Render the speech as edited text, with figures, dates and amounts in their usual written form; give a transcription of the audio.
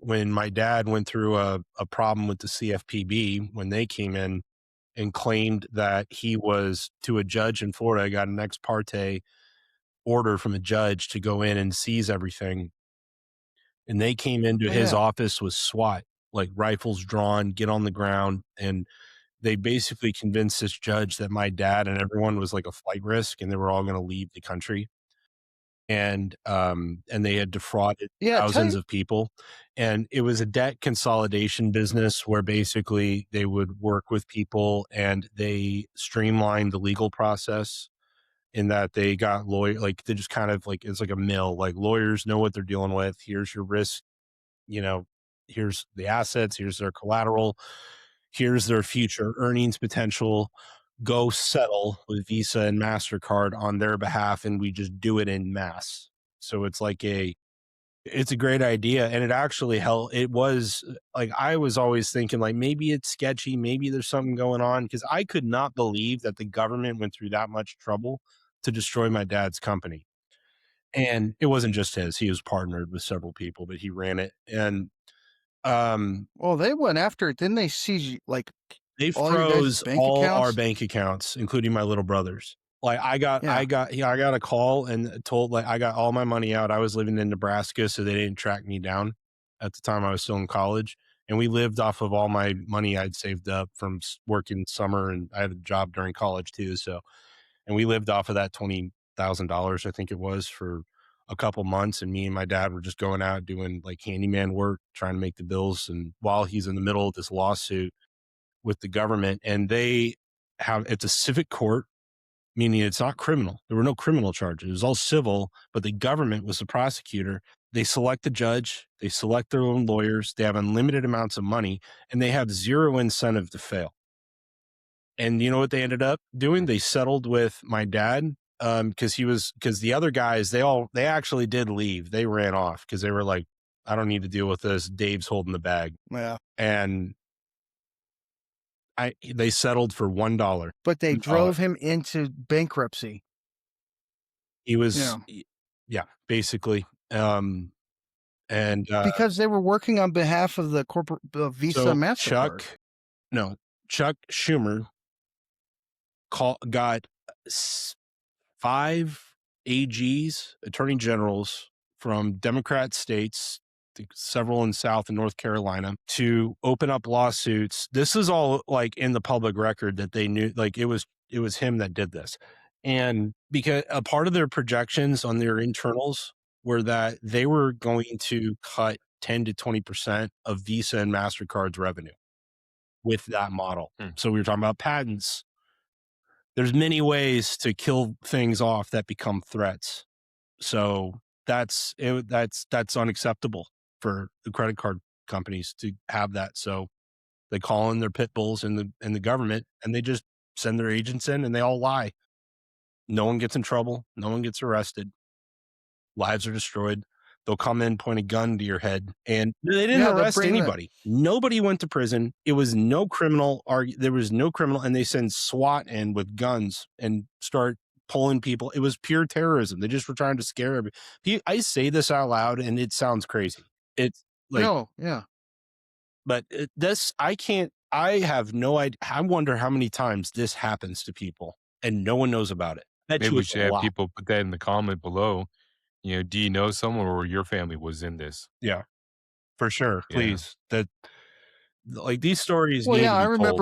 when my dad went through a problem with the CFPB when they came in and claimed that he was to a judge in Florida, got an ex parte order from a judge to go in and seize everything. And they came into Oh, his yeah. office with SWAT, like rifles drawn, get on the ground. And they basically convinced this judge that my dad and everyone was like a flight risk and they were all going to leave the country. And they had defrauded Yeah, tell thousands you of people. And it was a debt consolidation business where basically they would work with people and they streamlined the legal process in that they got like they just kind of like, it's like a mill, like lawyers know what they're dealing with. Here's your risk, you know, here's the assets, here's their collateral, here's their future earnings potential. Go settle with Visa and Mastercard on their behalf, and we just do it in mass. So it's a great idea, and it actually helped. It was like I was always thinking, like maybe it's sketchy, maybe there's something going on, because I could not believe that the government went through that much trouble to destroy my dad's company. And it wasn't just his; he was partnered with several people, but he ran it. And well, they went after it. Didn't they seize, like, they all your guys' froze bank all our accounts? bank accounts, including my little brother's. Like Yeah. I got a call and told, like, I got all my money out. I was living in Nebraska, so they didn't track me down at the time. I was still in college, and we lived off of all my money I'd saved up from working summer, and I had a job during college too. So, and we lived off of that $20,000, I think it was, for a couple months. And me and my dad were just going out doing like handyman work, trying to make the bills. And while he's in the middle of this lawsuit with the government, and they have, it's a civic court, meaning it's not criminal. There were no criminal charges. It was all civil, but the government was the prosecutor. They select the judge, they select their own lawyers, they have unlimited amounts of money, and they have zero incentive to fail. And you know what they ended up doing? They settled with my dad, because the other guys, they actually did leave. They ran off because they were like, I don't need to deal with this. Dave's holding the bag. Yeah. And they settled for $1. But they $1. drove him into bankruptcy. He was, Yeah. yeah, basically. And Because they were working on behalf of the corporate Visa so and Mastercard. Chuck Schumer got 5 AGs, attorney generals from Democrat states, several in South and North Carolina, to open up lawsuits. This is all like in the public record that they knew, like it was him that did this. And because a part of their projections on their internals were that they were going to cut 10 to 20% of Visa and Mastercard's revenue with that model. Hmm. So we were talking about patents. There's many ways to kill things off that become threats. So that's unacceptable for the credit card companies to have that. So they call in their pit bulls in the government, and they just send their agents in, and they all lie. No one gets in trouble. No one gets arrested. Lives are destroyed. They'll come in, point a gun to your head, and they didn't Yeah, they'll arrest bring anybody. Nobody went to prison. It was no criminal. There was no criminal, and they send SWAT in with guns and start pulling people. It was pure terrorism. They just were trying to scare everybody. I say this out loud, and it sounds crazy. It's like, No, yeah. but I can't. I have no idea. I wonder how many times this happens to people, and no one knows about it. Bet Maybe you we it's a should have lot. people put that in the comment below. Do you know someone or your family was in this? Yeah, for sure. Yeah. Please, that like these stories Well, need yeah, to I be remember told.